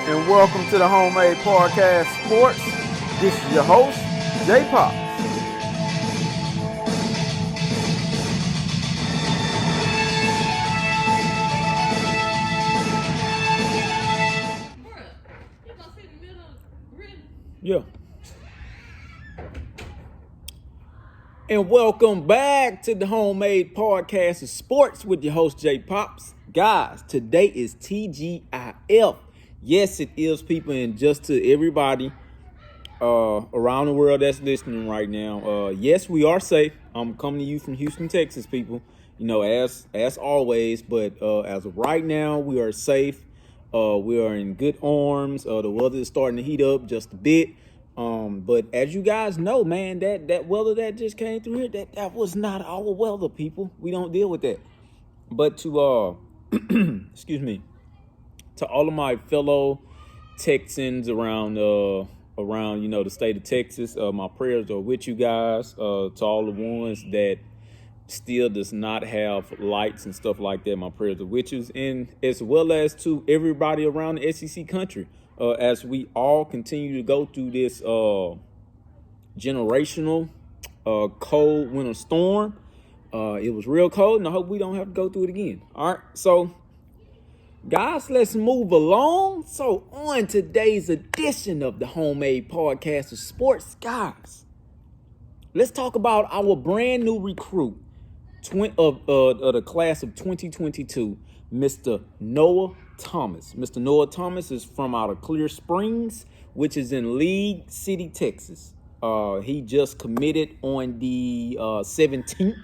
and welcome to the Homemade Podcast Sports. This is your host, J Pops. Yeah. And welcome back to the Homemade Podcast of Sports with your host, J Pops. Guys, today is TGIF. Yes, it is, people, and just to everybody around the world that's listening right now. Yes, we are safe. I'm coming to you from Houston, Texas, people. You know, as always, but as of right now, we are safe. We are in good arms. The weather is starting to heat up just a bit. But as you guys know, man, that weather that just came through here, that was not our weather, people. We don't deal with that. But to excuse me, to all of my fellow Texans around the state of Texas, my prayers are with you guys. To all the ones that still does not have lights and stuff like that, my prayers are with you, and as well as to everybody around the SEC country, as we all continue to go through this generational cold winter storm. It was real cold, and I hope we don't have to go through it again. All right, so guys, let's move along. So on today's edition of the Homemade Podcast of Sports, guys, let's talk about our brand new recruit of the class of 2022, Mr. Noah Thomas. Mr. Noah Thomas is from out of Clear Springs, which is in League City, Texas. He just committed on the 17th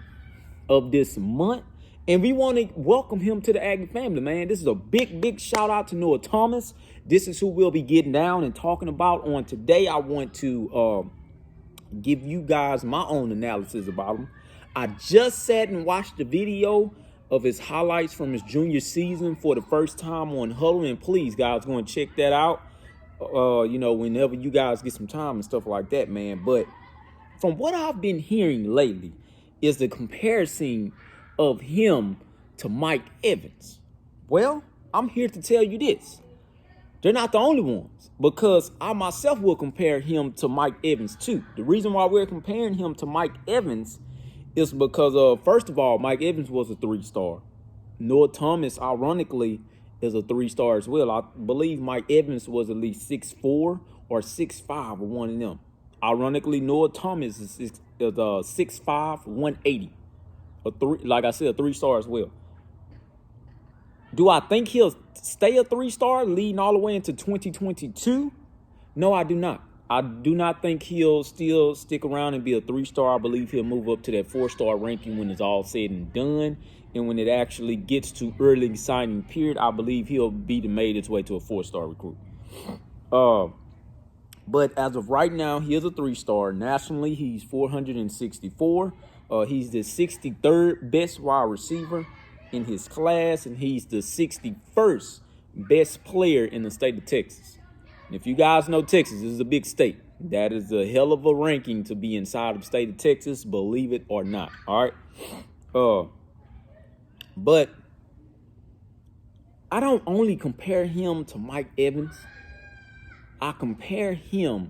of this month. And we want to welcome him to the Aggie family, man. This is a big shout out to Noah Thomas. This is who we'll be getting down and talking about on today. I want to give you guys my own analysis about him. I just sat and watched the video of his highlights from his junior season for the first time on Huddle. And please, guys, go and check that out. Whenever you guys get some time and stuff like that, man. But from what I've been hearing lately is the comparison of him to Mike Evans. Well, I'm here to tell you this. They're not the only ones, because I myself will compare him to Mike Evans too. The reason why we're comparing him to Mike Evans is because, first of all, Mike Evans was a 3-star. Noah Thomas, ironically, is a 3-star as well. I believe Mike Evans was at least 6'4" or 6'5", or one of them. Ironically, Noah Thomas is 6'5", 180. Like I said, a 3-star as well. Do I think he'll stay a 3-star leading all the way into 2022? No, I do not. I do not think he'll still stick around and be a 3-star. I believe he'll move up to that 4-star ranking when it's all said and done. And when it actually gets to early signing period, I believe he'll be made its way to a 4-star recruit. But as of right now, he is a 3-star. Nationally, he's 464. He's the 63rd best wide receiver in his class, and he's the 61st best player in the state of Texas. And if you guys know Texas, this is a big state. That is a hell of a ranking to be inside of the state of Texas, believe it or not. All right. But I don't only compare him to Mike Evans. I compare him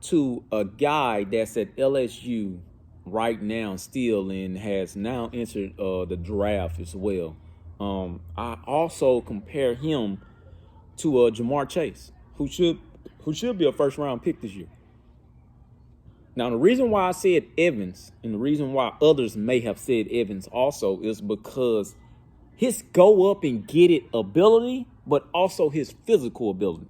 to a guy that's at LSU right now still and has now entered the draft as well. I also compare him to Jamar Chase, who should be a first-round pick this year. Now, the reason why I said Evans and the reason why others may have said Evans also is because his go-up-and-get-it ability, but also his physical ability.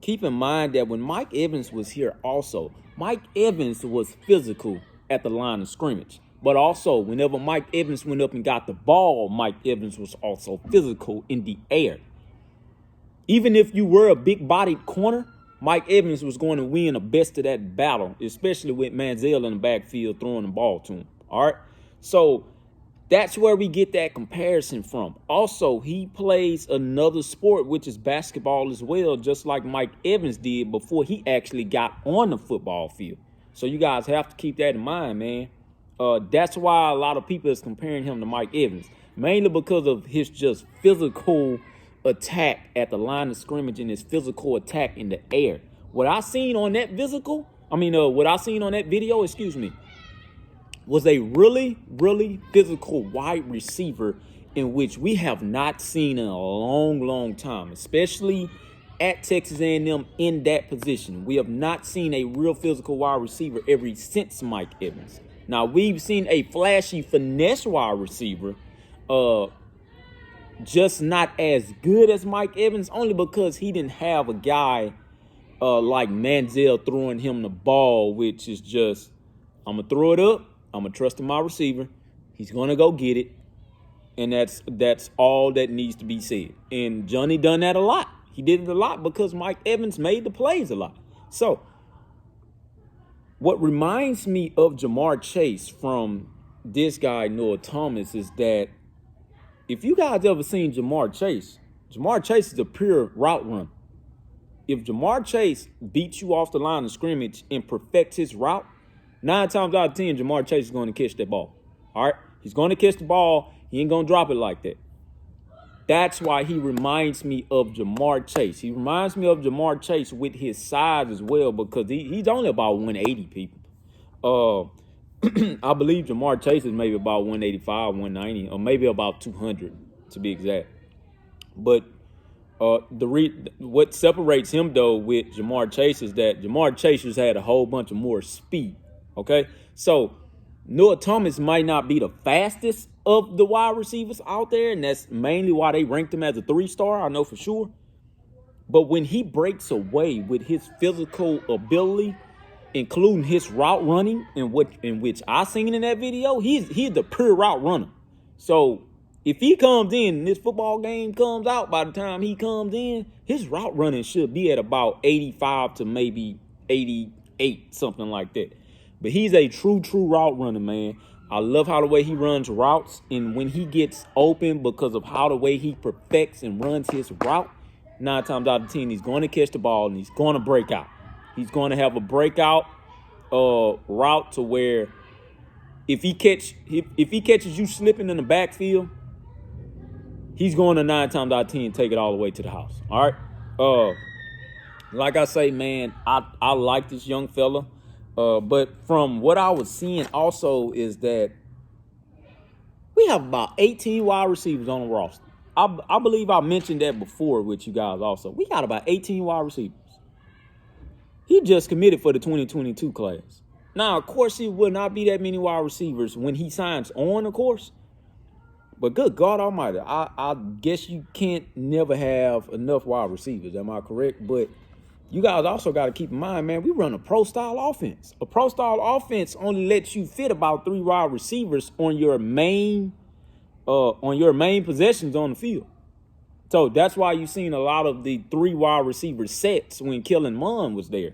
Keep in mind that when Mike Evans was here also, Mike Evans was physical at the line of scrimmage. But also, whenever Mike Evans went up and got the ball, Mike Evans was also physical in the air. Even if you were a big-bodied corner, Mike Evans was going to win the best of that battle, especially with Manziel in the backfield throwing the ball to him. All right? So that's where we get that comparison from. Also, he plays another sport, which is basketball as well, just like Mike Evans did before he actually got on the football field. So you guys have to keep that in mind, man. That's why a lot of people is comparing him to Mike Evans, mainly because of his just physical attack at the line of scrimmage and his physical attack in the air. What I seen on that video, was a really, really physical wide receiver in which we have not seen in a long, long time, especially at Texas A&M in that position. We have not seen a real physical wide receiver ever since Mike Evans. Now, we've seen a flashy finesse wide receiver, just not as good as Mike Evans, only because he didn't have a guy like Manziel throwing him the ball, which is just, I'm going to throw it up, I'm going to trust in my receiver, he's going to go get it, and that's all that needs to be said. And Johnny done that a lot. He did it a lot because Mike Evans made the plays a lot. So, what reminds me of Jamar Chase from this guy, Noah Thomas, is that if you guys ever seen Jamar Chase is a pure route runner. If Jamar Chase beats you off the line of scrimmage and perfects his route, 9 times out of 10, Jamar Chase is going to catch that ball. All right? He's going to catch the ball. He ain't going to drop it like that. That's why he reminds me of Jamar Chase. He reminds me of Jamar Chase with his size as well, because he's only about 180, people. I believe Jamar Chase is maybe about 185, 190, or maybe about 200 to be exact. But what separates him, though, with Jamar Chase is that Jamar Chase has had a whole bunch of more speed, okay? So Noah Thomas might not be the fastest of the wide receivers out there, and that's mainly why they ranked him as a 3-star, I know for sure. But when he breaks away with his physical ability, including his route running, in which I seen in that video, he's the pure route runner. So if he comes in and this football game comes out, by the time he comes in, his route running should be at about 85 to maybe 88, something like that. But he's a true route runner, man. I love how the way he runs routes, and when he gets open, because of how the way he perfects and runs his route, 9 times out of 10, he's going to catch the ball and he's going to break out. He's going to have a breakout route to where if he catches you slipping in the backfield, he's going to 9 times out of 10 take it all the way to the house. All right. Like I say, man, I like this young fella. But from what I was seeing also is that we have about 18 wide receivers on the roster. I believe I mentioned that before with you guys also. We got about 18 wide receivers. He just committed for the 2022 class. Now, of course, it will not be that many wide receivers when he signs on, of course. But good God almighty, I guess you can't never have enough wide receivers. Am I correct? But you guys also got to keep in mind, man, we run a pro-style offense. A pro-style offense only lets you fit about 3 wide receivers on your main possessions on the field. So that's why you've seen a lot of the 3 wide receiver sets when Kellen Mond was there.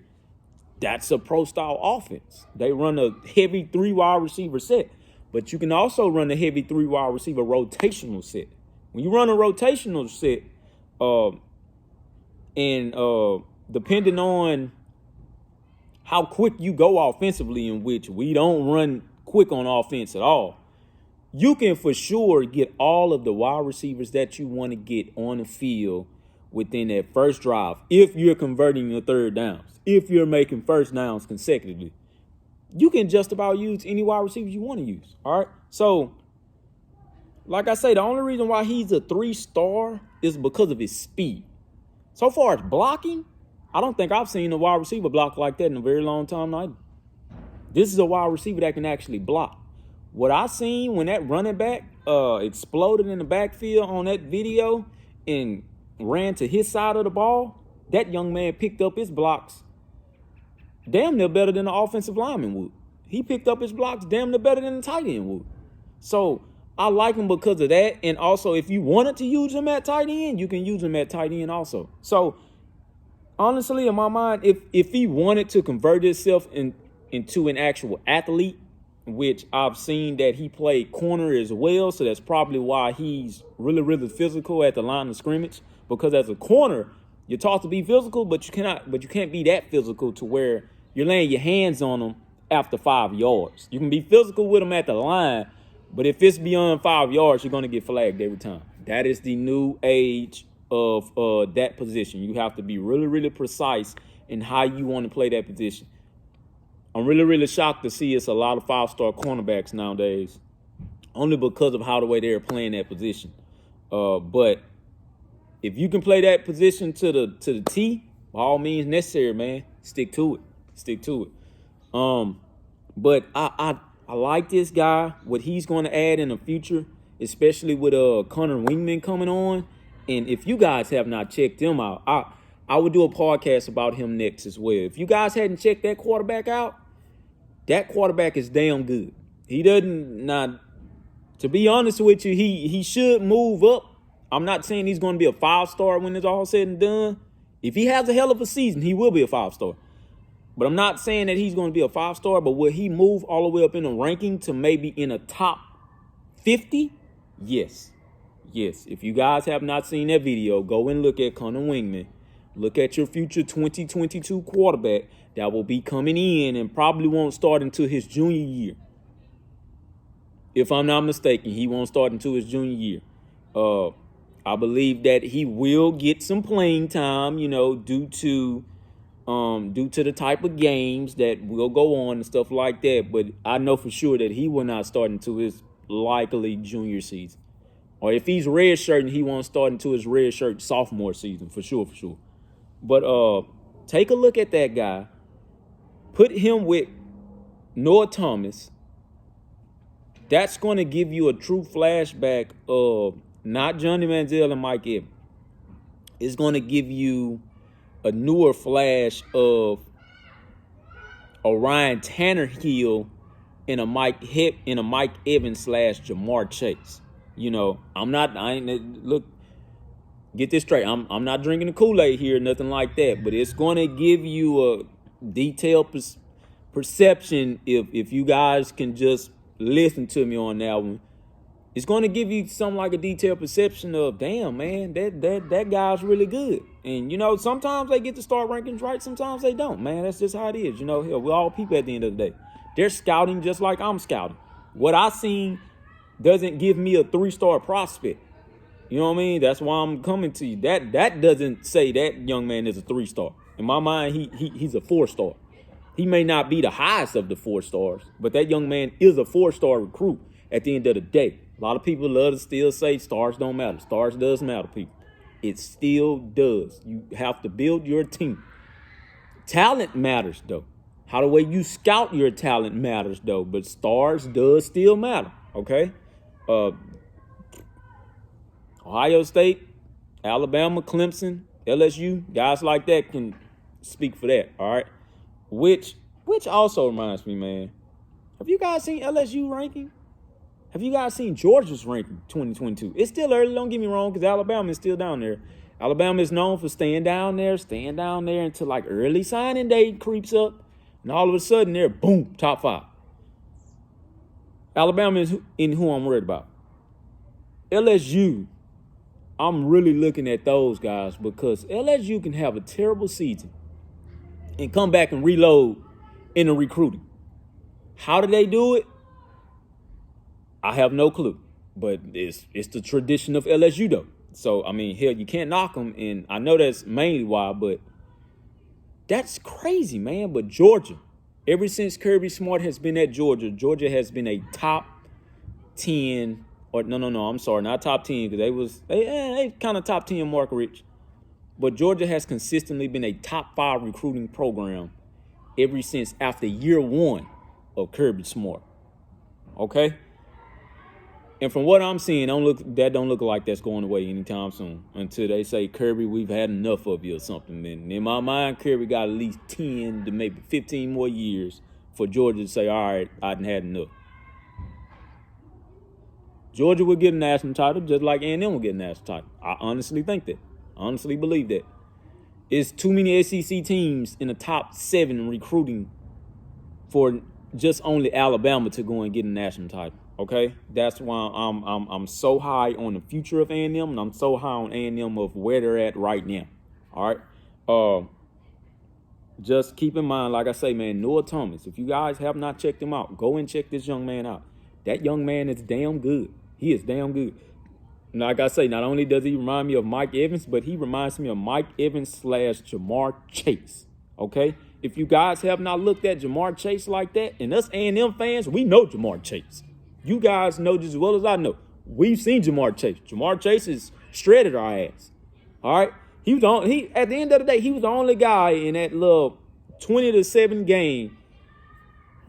That's a pro-style offense. They run a heavy 3 wide receiver set. But you can also run a heavy 3 wide receiver rotational set. When you run a rotational set, depending on how quick you go offensively, in which we don't run quick on offense at all, you can for sure get all of the wide receivers that you want to get on the field within that first drive if you're converting your third downs, if you're making first downs consecutively. You can just about use any wide receiver you want to use, all right? So, like I say, the only reason why he's a 3-star is because of his speed. So far as blocking, I don't think I've seen a wide receiver block like that in a very long time either. This is a wide receiver that can actually block. What I seen when that running back exploded in the backfield on that video and ran to his side of the ball, that young man picked up his blocks damn near better than the offensive lineman would. He picked up his blocks damn near better than the tight end would. So I like him because of that. And also, if you wanted to use him at tight end, you can use him at tight end also. So honestly, in my mind, if he wanted to convert himself into an actual athlete, which I've seen that he played corner as well, so that's probably why he's really, really physical at the line of scrimmage. Because as a corner, you're taught to be physical, but you can't be that physical to where you're laying your hands on them after 5 yards. You can be physical with them at the line, but if it's beyond 5 yards, you're going to get flagged every time. That is the new age of that position. You have to be really, really precise in how you want to play that position. I'm really, really shocked to see it's a lot of 5-star cornerbacks nowadays, only because of how the way they're playing that position. But if you can play that position to the T, by all means necessary, man, stick to it. Stick to it. But I like this guy, what he's going to add in the future, especially with Connor Wingman coming on. And if you guys have not checked him out, I would do a podcast about him next as well. If you guys hadn't checked that quarterback out, that quarterback is damn good. He doesn't not. To be honest with you, he should move up. I'm not saying he's going to be a 5-star when it's all said and done. If he has a hell of a season, he will be a 5-star. But I'm not saying that he's going to be a 5-star, but will he move all the way up in the ranking to maybe in a top 50? Yes. Yes. If you guys have not seen that video, go and look at Connor Wingman. Look at your future 2022 quarterback that will be coming in and probably won't start until his junior year. If I'm not mistaken, he won't start until his junior year. I believe that he will get some playing time, due to the type of games that will go on and stuff like that. But I know for sure that he will not start until his likely junior season. Or if he's redshirting, he won't start until his redshirt sophomore season, for sure. But take a look at that guy. Put him with Noah Thomas. That's going to give you a true flashback of not Johnny Manziel and Mike Evans. It's going to give you a newer flash of a Ryan Tannehill in a Mike Evans / Jamar Chase. Look, get this straight. I'm not drinking the Kool-Aid here, nothing like that. But it's going to give you a detailed perception if you guys can just listen to me on that one. It's going to give you something like a detailed perception of, damn, man, that guy's really good. And, sometimes they get the star rankings right. Sometimes they don't, man. That's just how it is. Hell, we're all people at the end of the day. They're scouting just like I'm scouting. What I seen doesn't give me a 3-star prospect. You know what I mean? That's why I'm coming to you. That doesn't say that young man is a 3-star. In my mind, he's a 4-star. He may not be the highest of the 4 stars, but that young man is a 4-star recruit at the end of the day. A lot of people love to still say stars don't matter. Stars does matter, people. It still does. You have to build your team. Talent matters, though. How the way you scout your talent matters, though. But stars does still matter, okay? Ohio State, Alabama, Clemson, LSU, guys like that can speak for that, all right? Which also reminds me, man. Have you guys seen LSU ranking? Have you guys seen Georgia's ranking 2022? It's still early, don't get me wrong, because Alabama is still down there. Alabama is known for staying down there until like early signing day creeps up. And all of a sudden, they're boom, top 5. Alabama is in who I'm worried about. LSU, I'm really looking at those guys because LSU can have a terrible season and come back and reload in the recruiting. How do they do it? I have no clue. But it's the tradition of LSU, though. So, hell, you can't knock them. And I know that's mainly why, but that's crazy, man. But Georgia, ever since Kirby Smart has been at Georgia, Georgia has been a top 10, or no, I'm sorry, not top 10, because they kind of top 10 mark rich. But Georgia has consistently been a top 5 recruiting program ever since after year 1 of Kirby Smart. Okay? And from what I'm seeing, that don't look like that's going away anytime soon. Until they say, Kirby, we've had enough of you or something. And in my mind, Kirby got at least 10 to maybe 15 more years for Georgia to say, all right, I done had enough. Georgia will get a national title just like A&M will get a national title. I honestly think that. I honestly believe that. It's too many SEC teams in the top 7 recruiting for just only Alabama to go and get a national title. Okay, that's why I'm so high on the future of A&M, and I'm so high on A&M of where they're at right now. All right, just keep in mind, like I say, man, Noah Thomas. If you guys have not checked him out, go and check this young man out. That young man is damn good. He is damn good. like I say, not only does he remind me of Mike Evans, but he reminds me of Mike Evans / Jamar Chase. Okay? If you guys have not looked at Jamar Chase like that, and us A&M fans, we know Jamar Chase. You guys know just as well as I know. We've seen Jamar Chase. Jamar Chase has shredded our ass. All right? At the end of the day, he was the only guy in that little 20-7 game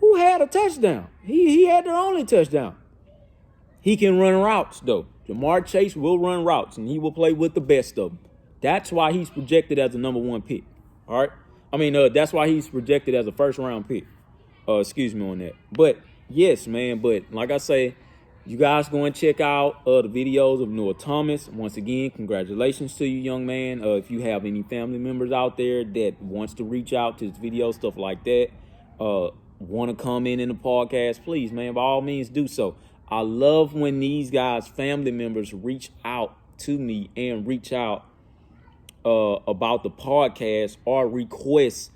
who had a touchdown. He had the only touchdown. He can run routes, though. Jamar Chase will run routes, and he will play with the best of them. That's why he's projected as a number 1 pick. All right? That's why he's projected as a first-round pick. Excuse me on that. But, yes, man. But, like I say, you guys go and check out the videos of Noah Thomas. Once again, congratulations to you, young man. If you have any family members out there that wants to reach out to his video, stuff like that, want to come in the podcast, please, man, by all means do so. I love when these guys' family members reach out to me and reach out about the podcast or request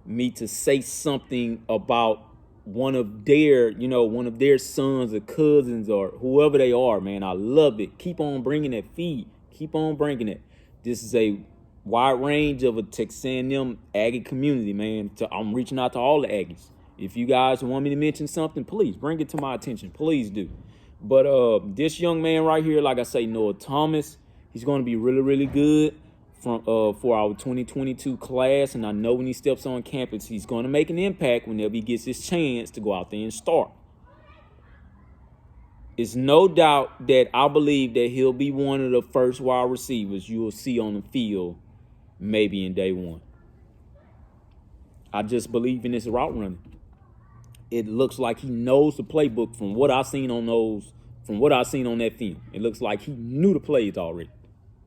me to say something about one of their sons or cousins or whoever they are, man. I love it. Keep on bringing that feed. Keep on bringing it. This is a wide range of a Texas A&M Aggie community, man. I'm reaching out to all the Aggies. If you guys want me to mention something, please bring it to my attention. Please do. But this young man right here, like I say, Noah Thomas, he's going to be really, really good for our 2022 class. And I know when he steps on campus, he's going to make an impact whenever he gets his chance to go out there and start. It's no doubt that I believe that he'll be one of the first wide receivers you will see on the field maybe in day 1. I just believe in his route running. It looks like he knows the playbook from what I've seen on that film. It looks like he knew the plays already.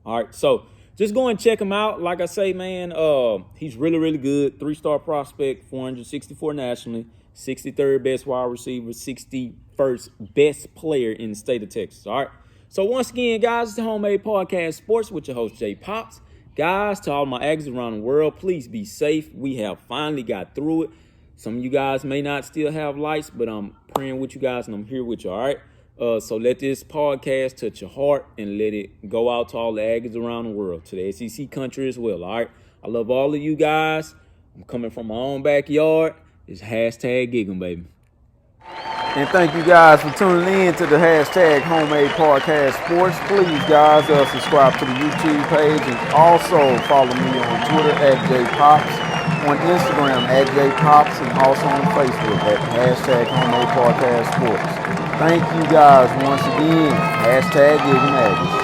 All right, so just go and check him out. Like I say, man, he's really, really good. 3-star prospect, 464 nationally, 63rd best wide receiver, 61st best player in the state of Texas. All right. So once again, guys, it's the Homemade Podcast Sports with your host, Jay Pops. Guys, to all my Aggies around the world, please be safe. We have finally got through it. Some of you guys may not still have lights, but I'm praying with you guys and I'm here with you, all right? So let this podcast touch your heart and let it go out to all the Aggies around the world, to the SEC country as well, all right? I love all of you guys. I'm coming from my own backyard. It's #Gig 'em, baby. And thank you guys for tuning in to the #Homemade Podcast Sports. Please, guys, subscribe to the YouTube page and also follow me on Twitter @JPops. On Instagram @JPops, and also on Facebook at #Homemade Podcast Sports. Thank you guys once again. #GivingAggies.